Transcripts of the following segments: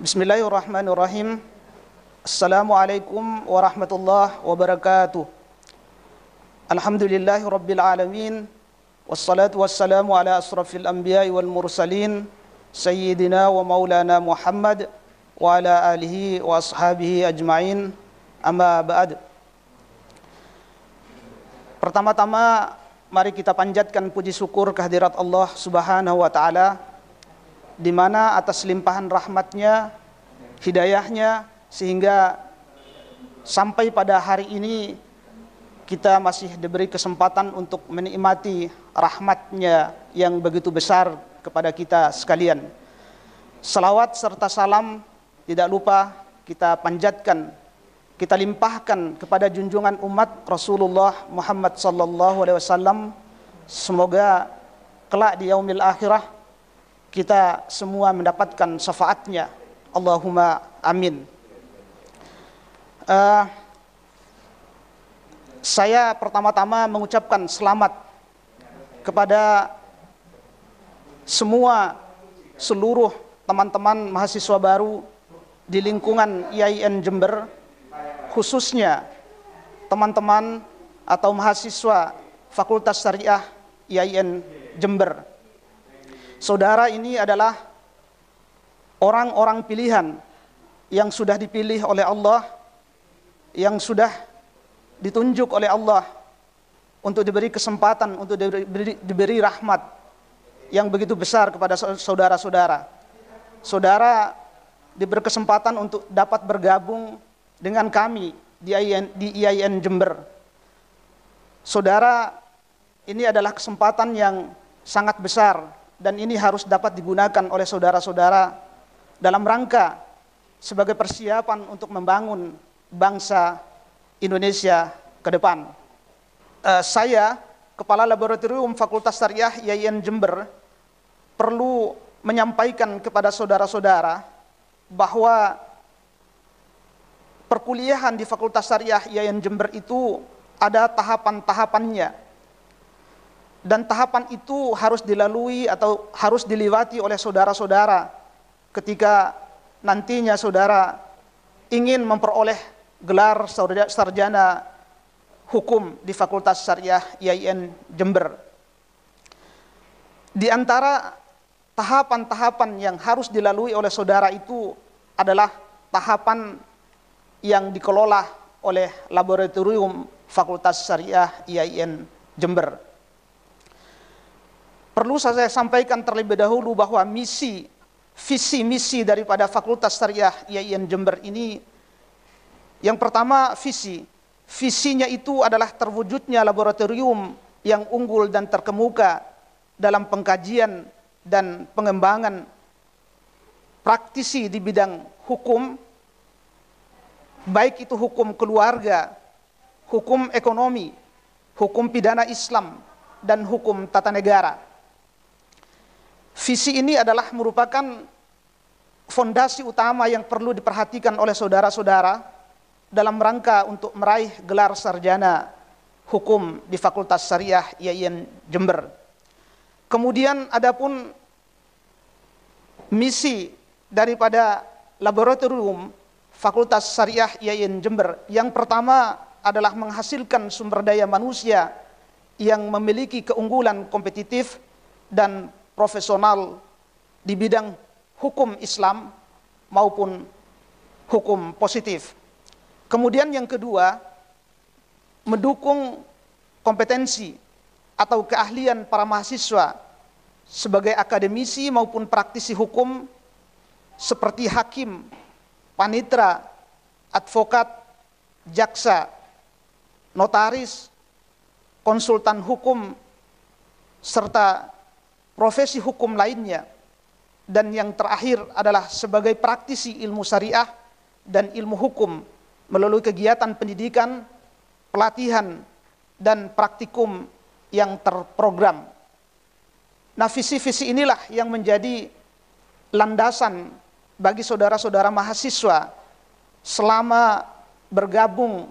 Bismillahirrahmanirrahim. Assalamualaikum warahmatullahi wabarakatuh. Alhamdulillahi rabbil alamin. Wassalatu wassalamu ala asrafil anbiya'i wal mursalin, Sayyidina wa maulana Muhammad wa ala alihi wa ashabihi ajma'in. Amma ba'd. Pertama-tama mari kita panjatkan puji syukur kehadirat Allah Subhanahu wa ta'ala, di mana atas limpahan rahmatnya, hidayahnya, sehingga sampai pada hari ini kita masih diberi kesempatan untuk menikmati rahmatnya yang begitu besar kepada kita sekalian. Salawat serta salam tidak lupa kita panjatkan, kita limpahkan kepada junjungan umat Rasulullah Muhammad SAW. Semoga kelak di yaumil akhirah kita semua mendapatkan syafaatnya. Allahumma amin. Saya pertama-tama mengucapkan selamat kepada seluruh teman-teman mahasiswa baru di lingkungan IAIN Jember, khususnya teman-teman atau mahasiswa Fakultas Syariah IAIN Jember. Saudara ini adalah orang-orang pilihan yang sudah dipilih oleh Allah, yang sudah ditunjuk oleh Allah untuk diberi kesempatan, untuk diberi rahmat yang begitu besar kepada saudara-saudara. Saudara diberi kesempatan untuk dapat bergabung dengan kami di IAIN Jember. Saudara, ini adalah kesempatan yang sangat besar, dan ini harus dapat digunakan oleh saudara-saudara dalam rangka sebagai persiapan untuk membangun bangsa Indonesia ke depan. Saya, Kepala Laboratorium Fakultas Syariah IAIN Jember, perlu menyampaikan kepada saudara-saudara bahwa perkuliahan di Fakultas Syariah IAIN Jember itu ada tahapan-tahapannya. Dan tahapan itu harus dilalui atau harus dilewati oleh saudara-saudara ketika nantinya saudara ingin memperoleh gelar sarjana hukum di Fakultas Syariah IAIN Jember. Di antara tahapan-tahapan yang harus dilalui oleh saudara itu adalah tahapan yang dikelola oleh Laboratorium Fakultas Syariah IAIN Jember. Perlu saya sampaikan terlebih dahulu bahwa visi misi daripada Fakultas Syariah IAIN Jember ini, yang pertama visinya itu adalah terwujudnya laboratorium yang unggul dan terkemuka dalam pengkajian dan pengembangan praktisi di bidang hukum, baik itu hukum keluarga, hukum ekonomi, hukum pidana Islam, dan hukum tata negara. Visi ini adalah merupakan fondasi utama yang perlu diperhatikan oleh saudara-saudara dalam rangka untuk meraih gelar sarjana hukum di Fakultas Syariah IAIN Jember. Kemudian adapun misi daripada Laboratorium Fakultas Syariah IAIN Jember, yang pertama adalah menghasilkan sumber daya manusia yang memiliki keunggulan kompetitif dan profesional di bidang hukum Islam maupun hukum positif. Kemudian yang kedua, mendukung kompetensi atau keahlian para mahasiswa sebagai akademisi maupun praktisi hukum seperti hakim, panitera, advokat, jaksa, notaris, konsultan hukum, serta profesi hukum lainnya. Dan yang terakhir adalah sebagai praktisi ilmu syariah dan ilmu hukum melalui kegiatan pendidikan, pelatihan, dan praktikum yang terprogram. Nah, visi-visi inilah yang menjadi landasan bagi saudara-saudara mahasiswa selama bergabung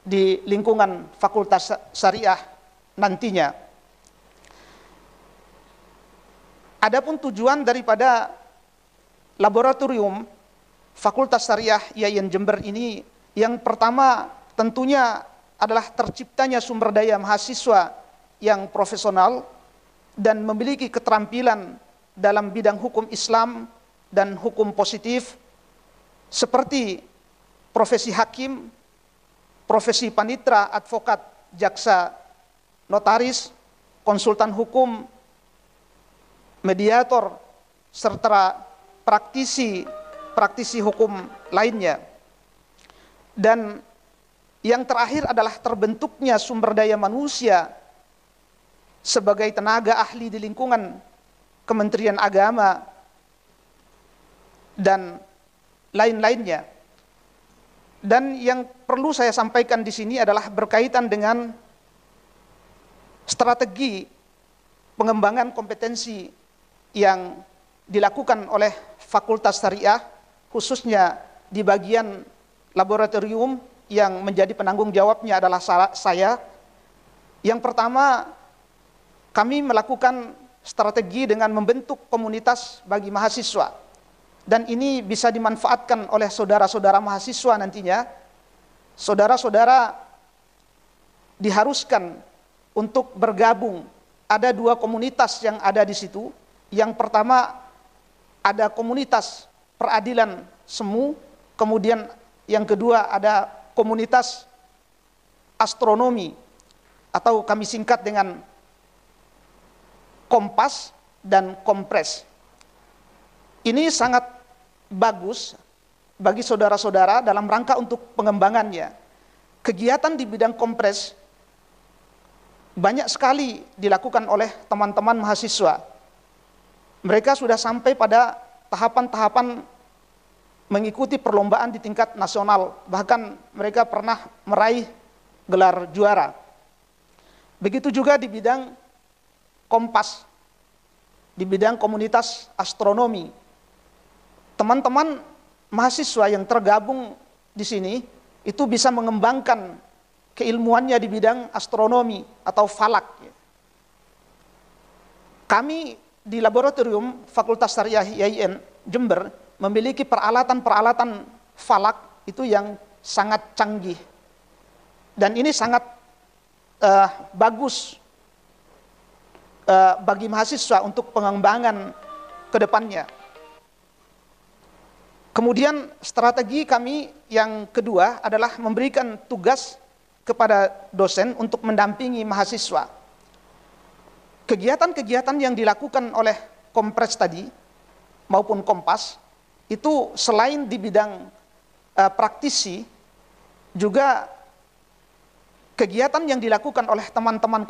di lingkungan Fakultas Syariah nantinya. Adapun tujuan daripada laboratorium Fakultas Syariah IAIN Jember ini yang pertama tentunya adalah terciptanya sumber daya mahasiswa yang profesional dan memiliki keterampilan dalam bidang hukum Islam dan hukum positif seperti profesi hakim, profesi panitera, advokat, jaksa, notaris, konsultan hukum, mediator, serta praktisi hukum lainnya. Dan yang terakhir adalah terbentuknya sumber daya manusia sebagai tenaga ahli di lingkungan Kementerian Agama dan lain-lainnya. Dan yang perlu saya sampaikan di sini adalah berkaitan dengan strategi pengembangan kompetensi yang dilakukan oleh Fakultas Syariah, khususnya di bagian laboratorium yang menjadi penanggung jawabnya adalah saya. Yang pertama, kami melakukan strategi dengan membentuk komunitas bagi mahasiswa. Dan ini bisa dimanfaatkan oleh saudara-saudara mahasiswa nantinya. Saudara-saudara diharuskan untuk bergabung. Ada 2 komunitas yang ada di situ. Yang pertama ada komunitas peradilan semu, kemudian yang kedua ada komunitas astronomi atau kami singkat dengan Kompas dan Kompres. Ini sangat bagus bagi saudara-saudara dalam rangka untuk pengembangannya. Kegiatan di bidang Kompres banyak sekali dilakukan oleh teman-teman mahasiswa. Mereka sudah sampai pada tahapan-tahapan mengikuti perlombaan di tingkat nasional, bahkan mereka pernah meraih gelar juara. Begitu juga di bidang Kompas, di bidang komunitas astronomi. Teman-teman mahasiswa yang tergabung di sini itu bisa mengembangkan keilmuannya di bidang astronomi atau falak. Kami di laboratorium Fakultas Syariah IAIN Jember memiliki peralatan-peralatan falak itu yang sangat canggih. Dan ini sangat bagus bagi mahasiswa untuk pengembangan ke depannya. Kemudian strategi kami yang kedua adalah memberikan tugas kepada dosen untuk mendampingi mahasiswa. Kegiatan-kegiatan yang dilakukan oleh Kompres tadi maupun Kompas itu selain di bidang praktisi, juga kegiatan yang dilakukan oleh teman-teman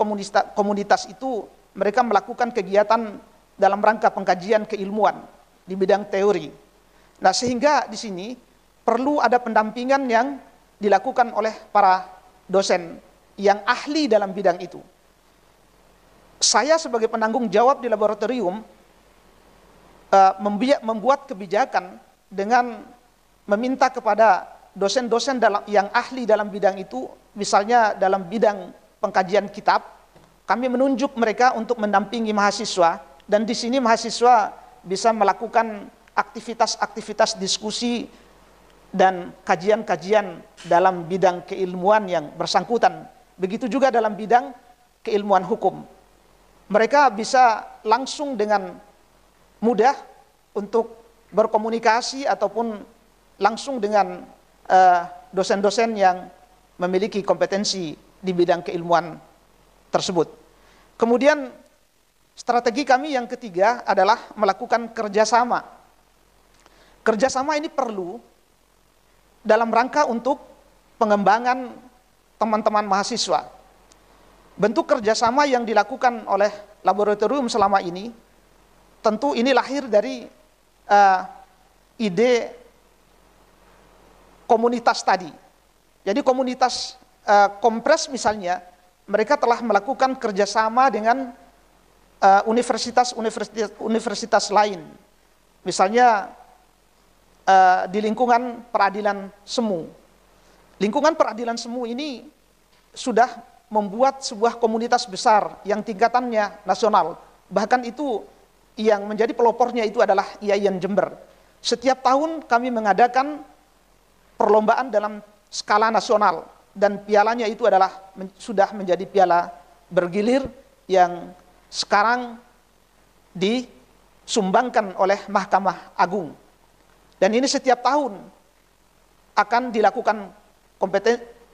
komunitas itu mereka melakukan kegiatan dalam rangka pengkajian keilmuan di bidang teori. Nah, sehingga di sini perlu ada pendampingan yang dilakukan oleh para dosen yang ahli dalam bidang itu. Saya sebagai penanggung jawab di laboratorium membuat kebijakan dengan meminta kepada dosen-dosen yang ahli dalam bidang itu, misalnya dalam bidang pengkajian kitab, kami menunjuk mereka untuk mendampingi mahasiswa, dan di sini mahasiswa bisa melakukan aktivitas-aktivitas diskusi dan kajian-kajian dalam bidang keilmuan yang bersangkutan. Begitu juga dalam bidang keilmuan hukum. Mereka bisa langsung dengan mudah untuk berkomunikasi ataupun langsung dengan dosen-dosen yang memiliki kompetensi di bidang keilmuan tersebut. Kemudian strategi kami yang ketiga adalah melakukan kerjasama. Kerjasama ini perlu dalam rangka untuk pengembangan teman-teman mahasiswa. Bentuk kerjasama yang dilakukan oleh laboratorium selama ini, tentu ini lahir dari ide komunitas tadi. Jadi komunitas Kompres misalnya, mereka telah melakukan kerjasama dengan universitas lain. Misalnya di lingkungan peradilan semu. Lingkungan peradilan semu ini sudah membuat sebuah komunitas besar yang tingkatannya nasional. Bahkan itu yang menjadi pelopornya itu adalah IAIN Jember. Setiap tahun kami mengadakan perlombaan dalam skala nasional, dan pialanya itu adalah sudah menjadi piala bergilir yang sekarang disumbangkan oleh Mahkamah Agung. Dan ini setiap tahun akan dilakukan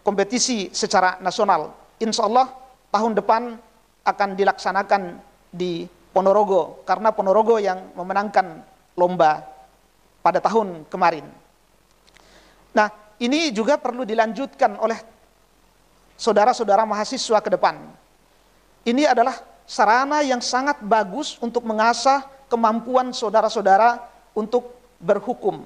kompetisi secara nasional. Insya Allah tahun depan akan dilaksanakan di Ponorogo, karena Ponorogo yang memenangkan lomba pada tahun kemarin. Nah, ini juga perlu dilanjutkan oleh saudara-saudara mahasiswa ke depan. Ini adalah sarana yang sangat bagus untuk mengasah kemampuan saudara-saudara untuk berhukum.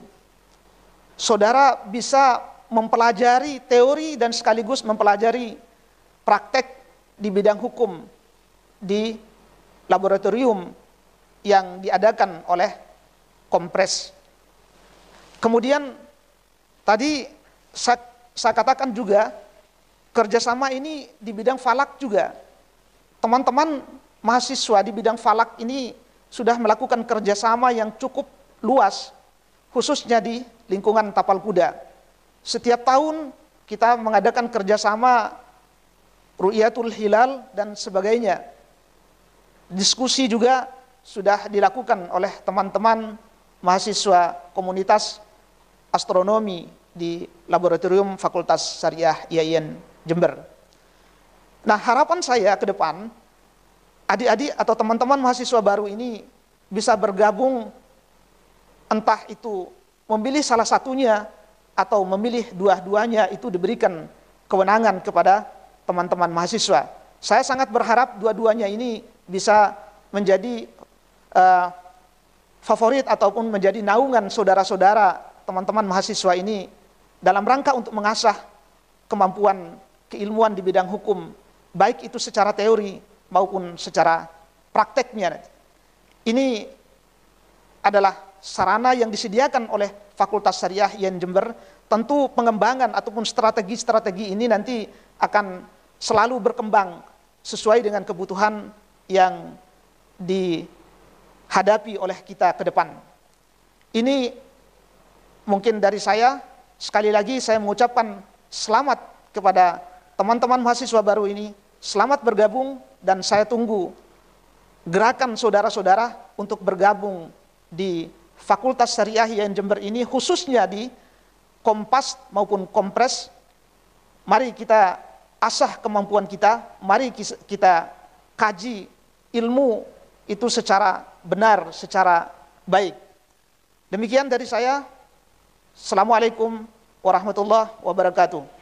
Saudara bisa mempelajari teori dan sekaligus mempelajari praktek di bidang hukum di laboratorium yang diadakan oleh Kompres. Kemudian tadi saya katakan juga kerjasama ini di bidang falak juga. Teman-teman mahasiswa di bidang falak ini sudah melakukan kerjasama yang cukup luas, khususnya di lingkungan tapal kuda. Setiap tahun kita mengadakan kerjasama Ru'yatul Hilal dan sebagainya. Diskusi juga sudah dilakukan oleh teman-teman mahasiswa komunitas astronomi di Laboratorium Fakultas Syariah IAIN Jember. Nah, harapan saya ke depan, adik-adik atau teman-teman mahasiswa baru ini bisa bergabung, entah itu memilih salah satunya atau memilih dua-duanya, itu diberikan kewenangan kepada teman-teman mahasiswa. Saya sangat berharap dua-duanya ini bisa menjadi favorit ataupun menjadi naungan saudara-saudara teman-teman mahasiswa ini dalam rangka untuk mengasah kemampuan keilmuan di bidang hukum, baik itu secara teori maupun secara prakteknya. Ini adalah sarana yang disediakan oleh Fakultas Syariah IAIN Jember. Tentu pengembangan ataupun strategi-strategi ini nanti akan selalu berkembang sesuai dengan kebutuhan yang dihadapi oleh kita ke depan. Ini mungkin dari saya. Sekali lagi saya mengucapkan selamat kepada teman-teman mahasiswa baru ini. Selamat bergabung, dan saya tunggu gerakan saudara-saudara untuk bergabung di Fakultas Syariah IAIN Jember ini, khususnya di Kompas maupun Kompres. Mari kita asah kemampuan kita, mari kita kaji ilmu itu secara benar, secara baik. Demikian dari saya. Assalamualaikum warahmatullahi wabarakatuh.